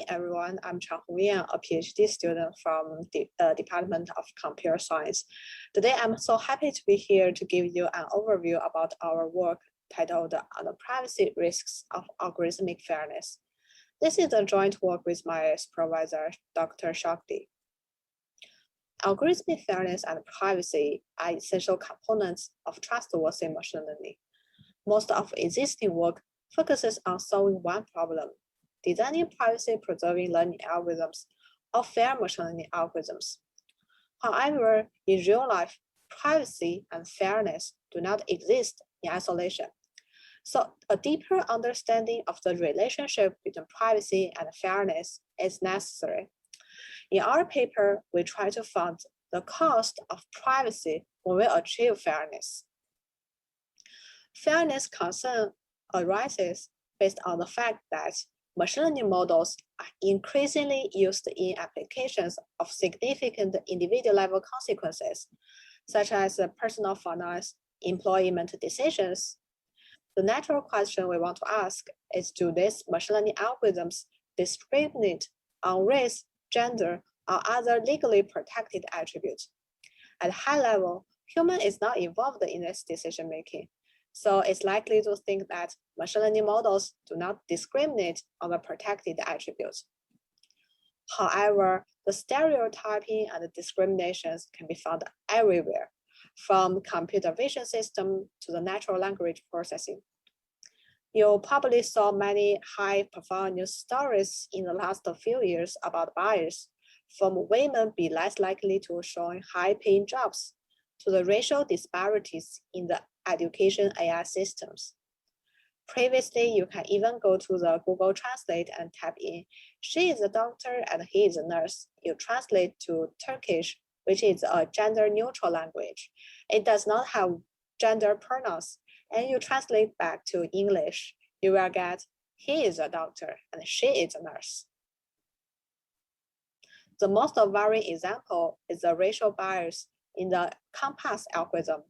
everyone. I'm Hongyan Chang, a PhD student from the Department of Computer Science. Today, I'm so happy to be here to give you an overview about our work titled "On the Privacy Risks of Algorithmic Fairness." This is a joint work with my supervisor, Dr. Shakti. Algorithmic fairness and privacy are essential components of trustworthy machine learning. Most of existing work focuses on solving one problem: designing privacy-preserving learning algorithms or fair machine learning algorithms. However, in real life, privacy and fairness do not exist in isolation. So a deeper understanding of the relationship between privacy and fairness is necessary. In our paper, we try to find the cost of privacy when we achieve fairness. Fairness concern arises based on the fact that machine learning models are increasingly used in applications of significant individual-level consequences, such as personal finance, employment decisions. The natural question we want to ask is, do these machine learning algorithms discriminate on race, gender, or other legally protected attributes? At high level, human is not involved in this decision-making, so it's likely to think that machine learning models do not discriminate on the protected attributes. However, the stereotyping and the discriminations can be found everywhere, from computer vision system to the natural language processing. You probably saw many high-profile news stories in the last few years about bias, from women be less likely to showing high-paying jobs to the racial disparities in the education AI systems. Previously, you can even go to the Google Translate and type in, "She is a doctor and he is a nurse." You translate to Turkish, which is a gender-neutral language. It does not have gender pronouns, and you translate back to English. You will get, "He is a doctor and she is a nurse." The most varying example is the racial bias in the COMPASS algorithm.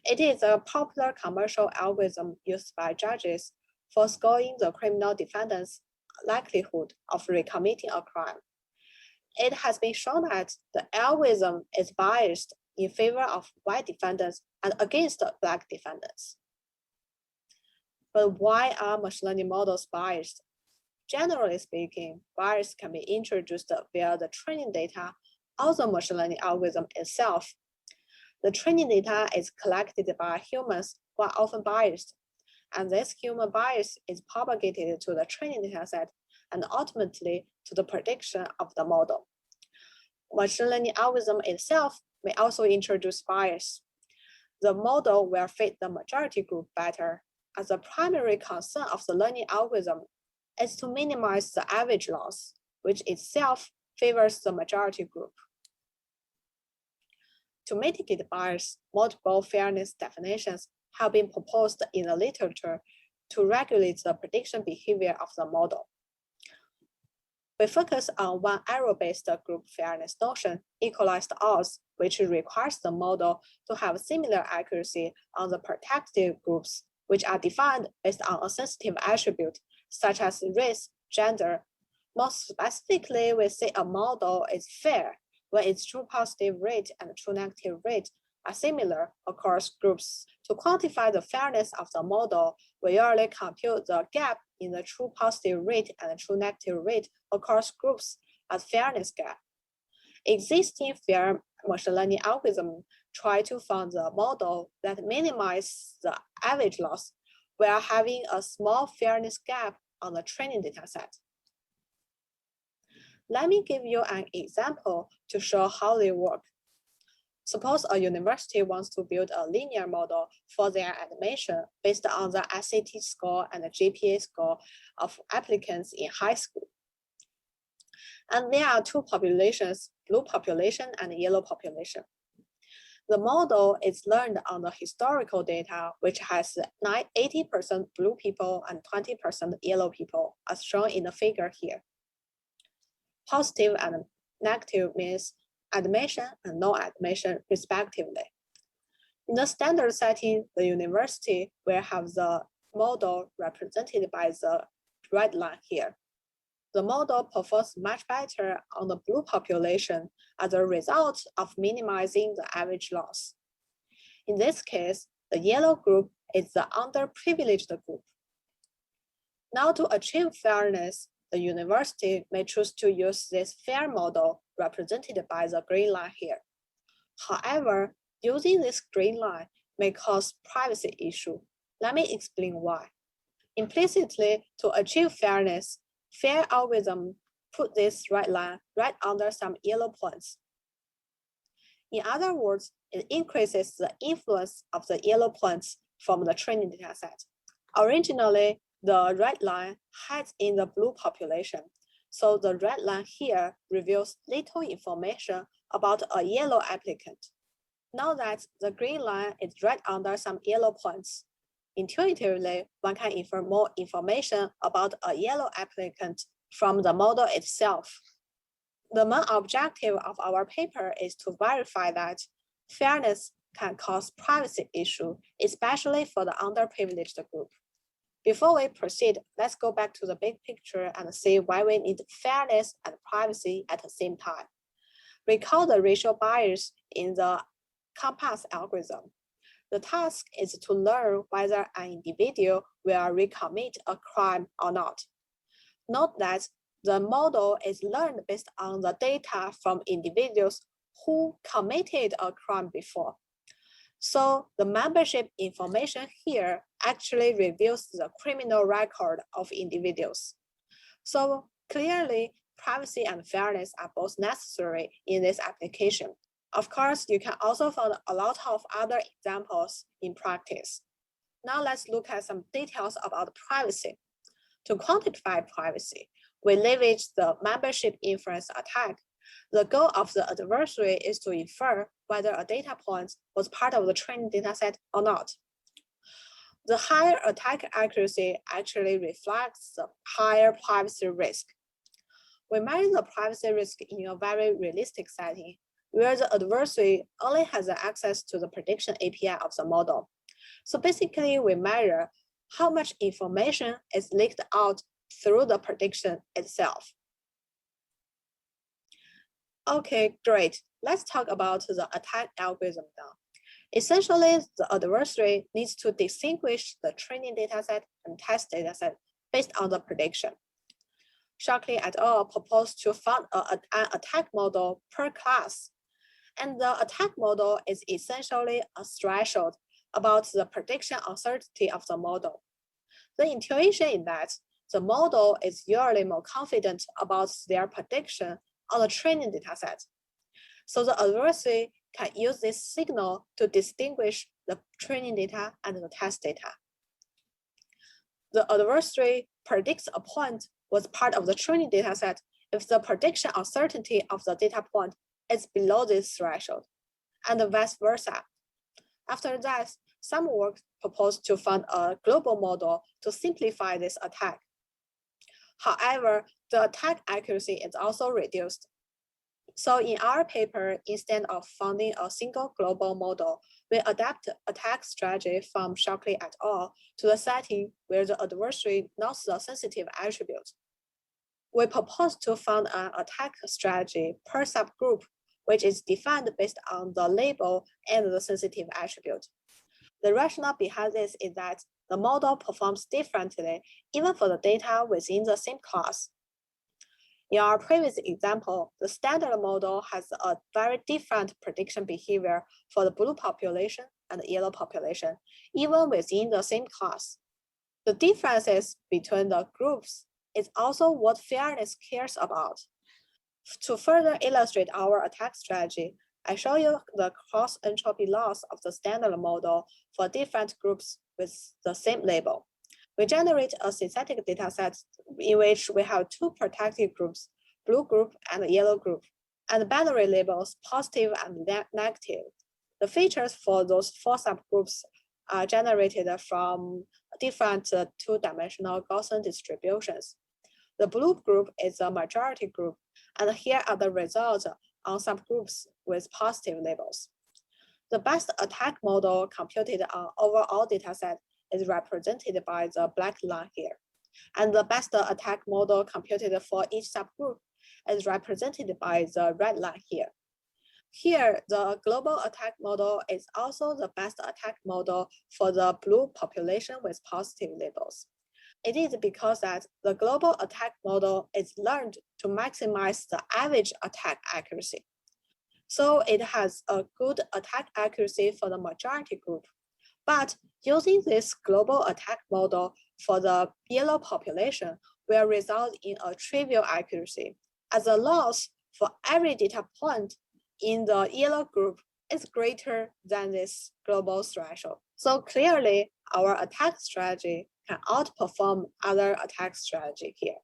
It is a popular commercial algorithm used by judges for scoring the criminal defendant's likelihood of recommitting a crime. It has been shown that the algorithm is biased in favor of white defendants and against black defendants. But why are machine learning models biased? Generally speaking, bias can be introduced via the training data or the machine learning algorithm itself. The training data is collected by humans who are often biased, and this human bias is propagated to the training dataset and ultimately to the prediction of the model. Machine learning algorithm itself may also introduce bias. The model will fit the majority group better, as the primary concern of the learning algorithm is to minimize the average loss, which itself favors the majority group. To mitigate bias, multiple fairness definitions have been proposed in the literature to regulate the prediction behavior of the model. We focus on one error-based group fairness notion, equalized odds, which requires the model to have similar accuracy on the protected groups, which are defined based on a sensitive attribute, such as race, gender. More specifically, we say a model is fair when its true positive rate and true negative rate are similar across groups. To quantify the fairness of the model, we usually compute the gap in the true positive rate and true negative rate across groups as fairness gap. Existing fair machine learning algorithms try to find the model that minimizes the average loss while having a small fairness gap on the training dataset. Let me give you an example to show how they work. Suppose a university wants to build a linear model for their admission based on the SAT score and the GPA score of applicants in high school. And there are two populations, blue population and yellow population. The model is learned on the historical data, which has 80% blue people and 20% yellow people, as shown in the figure here. Positive and negative means admission and no admission, respectively. In the standard setting, the university will have the model represented by the red line here. the model performs much better on the blue population as a result of minimizing the average loss. In this case, the yellow group is the underprivileged group. Now, to achieve fairness, the university may choose to use this fair model represented by the green line here. However, using this green line may cause privacy issue. Let me explain why. Implicitly, to achieve fairness, fair algorithm put this red line right under some yellow points. In other words, it increases the influence of the yellow points from the training dataset. Originally, the red line hides in the blue population, so the red line here reveals little information about a yellow applicant. Now that the green line is right under some yellow points, intuitively, one can infer more information about a yellow applicant from the model itself. The main objective of our paper is to verify that fairness can cause privacy issue, especially for the underprivileged group. Before we proceed, let's go back to the big picture and see why we need fairness and privacy at the same time. Recall the racial bias in the COMPASS algorithm. The task is to learn whether an individual will recommit a crime or not. Note that the model is learned based on the data from individuals who committed a crime before. So the membership information here actually reveals the criminal record of individuals. So clearly, privacy and fairness are both necessary in this application. Of course, you can also find a lot of other examples in practice. Now let's look at some details about privacy. To quantify privacy, we leverage the membership inference attack. The goal of the adversary is to infer whether a data point was part of the training dataset or not. The higher attack accuracy actually reflects the higher privacy risk. We measure the privacy risk in a very realistic setting, where the adversary only has access to the prediction API of the model. So basically, we measure how much information is leaked out through the prediction itself. Okay, great. Let's talk about the attack algorithm now. Essentially, the adversary needs to distinguish the training dataset and test dataset based on the prediction. Shockley et al. Proposed to find an attack model per class. And the attack model is essentially a threshold about the prediction uncertainty of the model. The intuition is that the model is usually more confident about their prediction on the training dataset. So the adversary can use this signal to distinguish the training data and the test data. The adversary predicts a point was part of the training dataset if the prediction uncertainty of the data point is below this threshold, and vice versa. After that, some work proposed to find a global model to simplify this attack. However, the attack accuracy is also reduced. So in our paper, instead of finding a single global model, we adapt attack strategy from Shockley et al. To the setting where the adversary knows the sensitive attribute. We propose to find an attack strategy per subgroup, which is defined based on the label and the sensitive attribute. The rationale behind this is that the model performs differently even for the data within the same class. In our previous example, the standard model has a very different prediction behavior for the blue population and the yellow population, even within the same class. The differences between the groups is also what fairness cares about. To further illustrate our attack strategy, I show you the cross-entropy loss of the standard model for different groups with the same label. We generate a synthetic dataset in which we have two protected groups, blue group and yellow group, and binary labels positive and negative. The features for those four subgroups are generated from different two-dimensional Gaussian distributions. The blue group is the majority group, and here are the results on subgroups with positive labels. The best attack model computed on overall dataset is represented by the black line here. And the best attack model computed for each subgroup is represented by the red line here. Here, the global attack model is also the best attack model for the blue population with positive labels. It is because that the global attack model is learned to maximize the average attack accuracy. So it has a good attack accuracy for the majority group. But using this global attack model for the yellow population will result in a trivial accuracy, as the loss for every data point in the yellow group is greater than this global threshold. So clearly, our attack strategy can outperform other attack strategy here.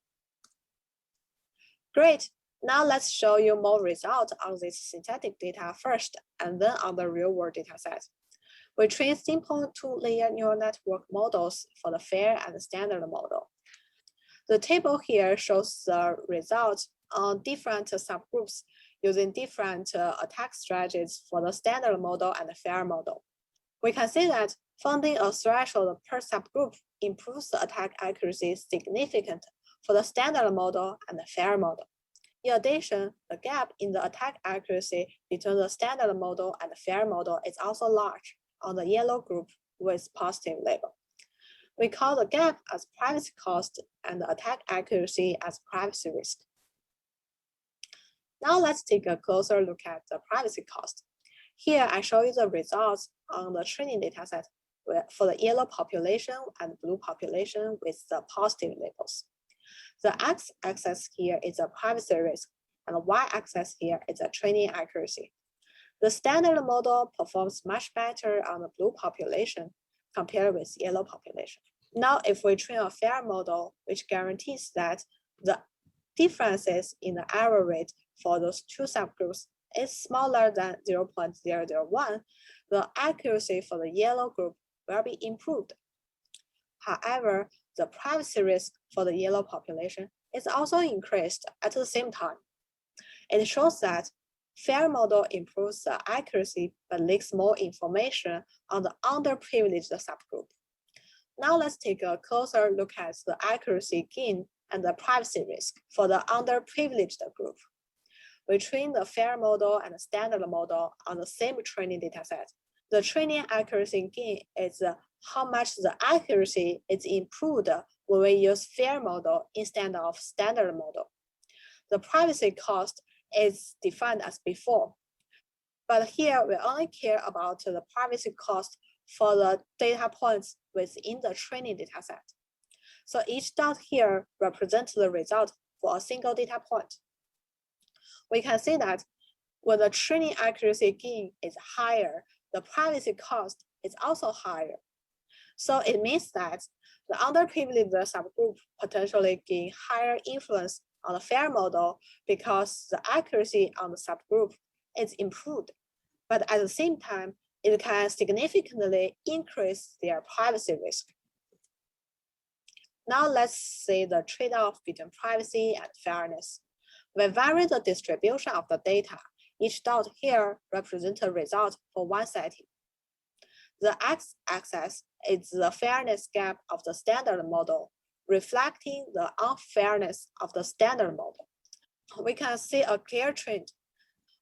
Great. Now let's show you more results on this synthetic data first, and then on the real-world data set. We train simple two-layer neural network models for the fair and the standard model. The table here shows the results on different subgroups using different attack strategies for the standard model and the fair model. We can see that finding a threshold per subgroup improves the attack accuracy significantly for the standard model and the fair model. In addition, the gap in the attack accuracy between the standard model and the fair model is also large on the yellow group with positive label. We call the gap as privacy cost and the attack accuracy as privacy risk. Now let's take a closer look at the privacy cost. Here I show you the results on the training dataset for the yellow population and blue population with the positive labels. The x-axis here is a privacy risk, and the y-axis here is a training accuracy. The standard model performs much better on the blue population compared with yellow population. Now, if we train a fair model, which guarantees that the differences in the error rate for those two subgroups is smaller than 0.001, the accuracy for the yellow group will be improved. However, the privacy risk for the yellow population is also increased at the same time. It shows that fair model improves the accuracy but leaks more information on the underprivileged subgroup. Now let's take a closer look at the accuracy gain and the privacy risk for the underprivileged group. We train the fair model and the standard model on the same training dataset. The training accuracy gain is how much the accuracy is improved when we use fair model instead of standard model. The privacy cost is defined as before, but here we only care about the privacy cost for the data points within the training dataset. So each dot here represents the result for a single data point. We can see that when the training accuracy gain is higher, the privacy cost is also higher. So it means that the underprivileged subgroup potentially gain higher influence on the fair model because the accuracy on the subgroup is improved. But at the same time, it can significantly increase their privacy risk. Now let's see the trade-off between privacy and fairness. We vary the distribution of the data. Each dot here represents a result for one setting. The x-axis is the fairness gap of the standard model, reflecting the unfairness of the standard model. We can see a clear trend.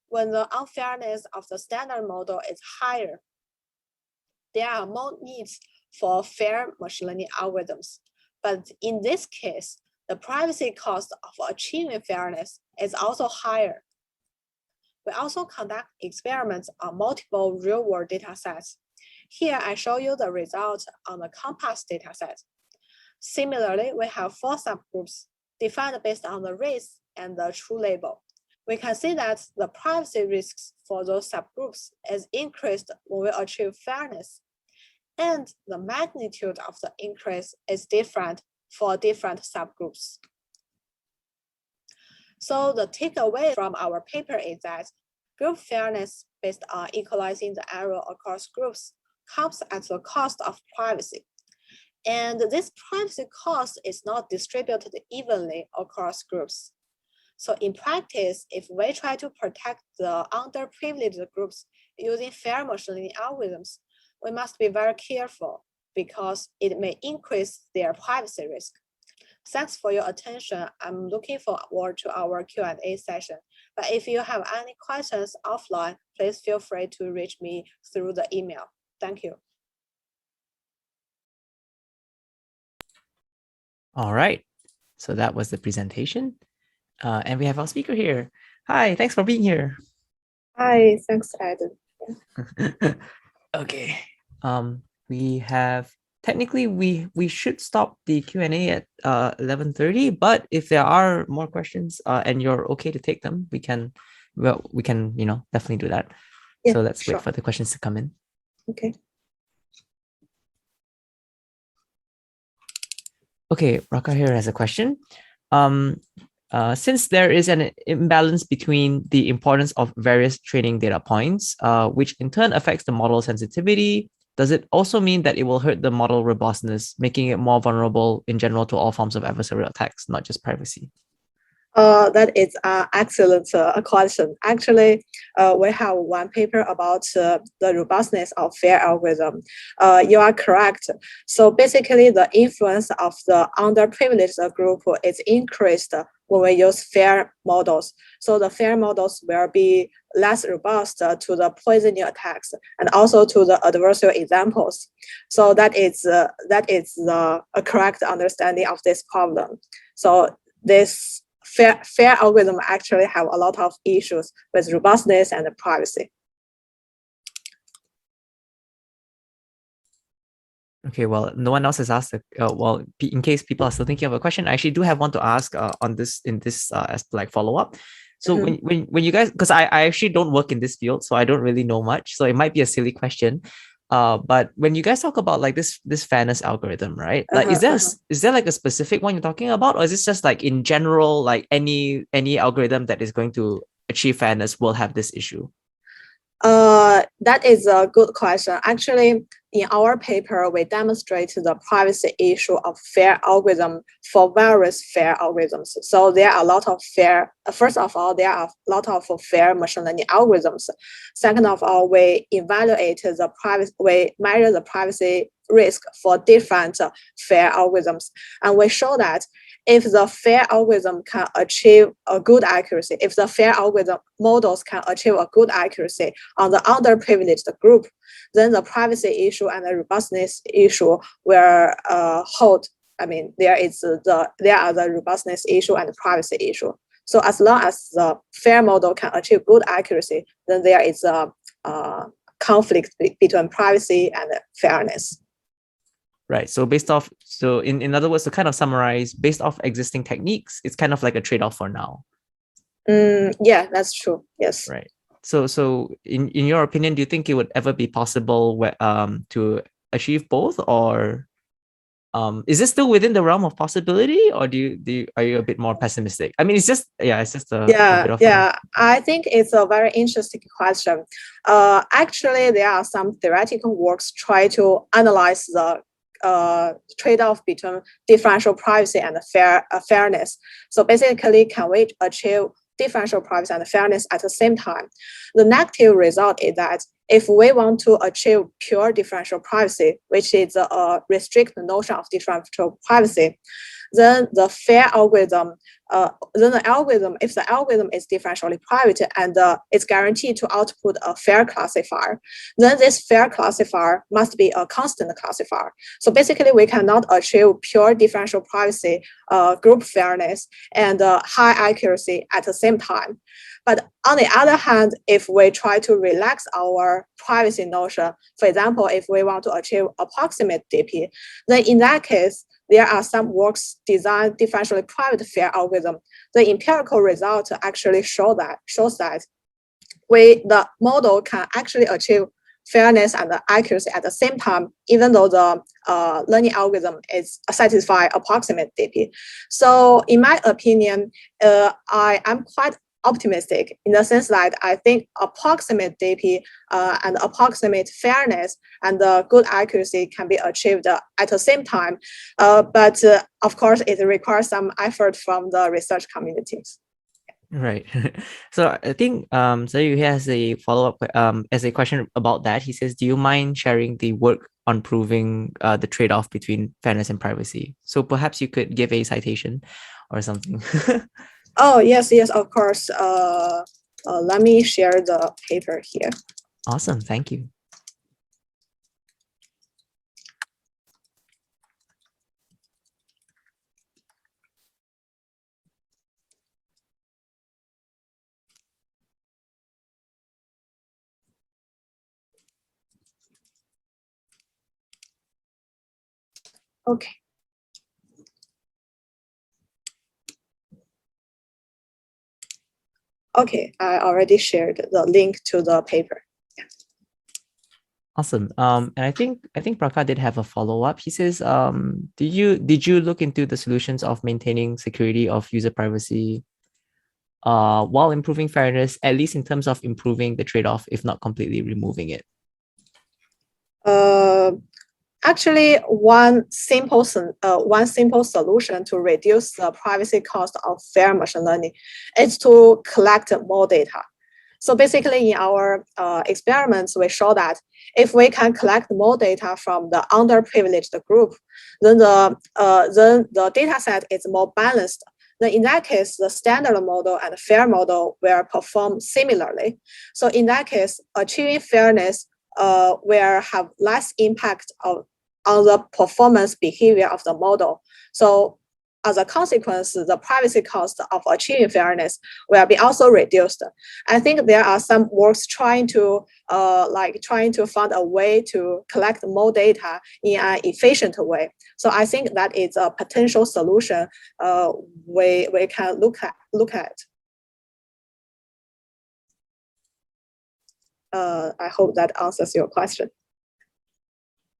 When the unfairness of the standard model is higher, there are more needs for fair machine learning algorithms. But in this case, the privacy cost of achieving fairness is also higher. We also conduct experiments on multiple real-world data sets. Here, I show you the results on the COMPASS dataset. Similarly, we have 4 subgroups defined based on the race and the true label. We can see that the privacy risks for those subgroups is increased when we achieve fairness, and the magnitude of the increase is different for different subgroups. So the takeaway from our paper is that group fairness based on equalizing the error across groups comes at the cost of privacy. And this privacy cost is not distributed evenly across groups. So in practice, if we try to protect the underprivileged groups using fair machine learning algorithms, we must be very careful because it may increase their privacy risk. Thanks for your attention. I'm looking forward to our Q&A session. But if you have any questions offline, please feel free to reach me through the email. Thank you. All right. So that was the presentation. And we have our speaker here. Hi, thanks for being here. Hi, thanks, Adam. Okay. We have technically we should stop the Q&A at 11:30, but if there are more questions and you're okay to take them, we can definitely do that. Yeah, so let's wait for the questions to come in. Okay. Okay, Raka here has a question. Since there is an imbalance between the importance of various training data points, which in turn affects the model sensitivity, does it also mean that it will hurt the model robustness, making it more vulnerable in general to all forms of adversarial attacks, not just privacy? That is an excellent question. Actually, we have one paper about the robustness of FAIR algorithm. You are correct. So basically, the influence of the underprivileged group is increased when we use FAIR models. So the FAIR models will be less robust to the poisoning attacks and also to the adversarial examples. So that is a correct understanding of this problem. So this FAIR algorithm actually have a lot of issues with robustness and privacy. Okay, well, no one else has asked. Well, in case people are still thinking of a question, I actually do have one to ask on this as like follow up. So when you guys, because I actually don't work in this field, so I don't really know much. So it might be a silly question. But when you guys talk about like this fairness algorithm, right? Like, is there like a specific one you're talking about, or is this just like in general, like any algorithm that is going to achieve fairness will have this issue? That is a good question. Actually, in our paper, we demonstrate the privacy issue of FAIR algorithm for various FAIR algorithms. So there are a lot of FAIR. First of all, there are a lot of FAIR machine learning algorithms. Second of all, we evaluate the privacy. We measure the privacy risk for different FAIR algorithms, and we show that if the FAIR algorithm can achieve a good accuracy, if the FAIR algorithm models can achieve a good accuracy on the underprivileged group, then the privacy issue and the robustness issue will hold. I mean, there are the robustness issue and the privacy issue. So as long as the FAIR model can achieve good accuracy, then there is a conflict between privacy and fairness. Right. So in other words, to kind of summarize, based off existing techniques, it's kind of like a trade-off for now. Yeah, that's true. Yes. Right. So in your opinion, do you think it would ever be possible to achieve both, or is this still within the realm of possibility, or are you a bit more pessimistic? I mean, it's just a bit of I think it's a very interesting question. Actually, there are some theoretical works try to analyze the trade-off between differential privacy and fairness. So basically, can we achieve differential privacy and fairness at the same time? The negative result is that if we want to achieve pure differential privacy, which is a restricted notion of differential privacy, then the FAIR algorithm, if the algorithm is differentially private and it's guaranteed to output a FAIR classifier, then this FAIR classifier must be a constant classifier. So basically, we cannot achieve pure differential privacy, group fairness, and high accuracy at the same time. But on the other hand, if we try to relax our privacy notion, for example, if we want to achieve approximate DP, then in that case, there are some works designed differentially private FAIR algorithm. The empirical result actually shows that the model can actually achieve fairness and accuracy at the same time, even though the learning algorithm is satisfy approximate DP. So in my opinion, I am quite optimistic in the sense that I think approximate DP and approximate fairness and good accuracy can be achieved at the same time. But of course, it requires some effort from the research communities. Right. So I think so he has a follow-up as a question about that. He says, do you mind sharing the work on proving the trade-off between fairness and privacy? So perhaps you could give a citation or something. Oh, yes, yes, of course. Let me share the paper here. Awesome. Thank you. Okay. Okay, I already shared the link to the paper. Awesome. And I think Praka did have a follow-up. He says, did you look into the solutions of maintaining security of user privacy while improving fairness, at least in terms of improving the trade-off, if not completely removing it? Actually, one simple solution to reduce the privacy cost of fair machine learning is to collect more data. So basically, in our experiments, we show that if we can collect more data from the underprivileged group, then the data set is more balanced. Then in that case, the standard model and the fair model will perform similarly. So in that case, achieving fairness will have less impact on the performance behavior of the model. So as a consequence, the privacy cost of achieving fairness will be also reduced. I think there are some works trying to find a way to collect more data in an efficient way. So I think that is a potential solution we can look at. I hope that answers your question.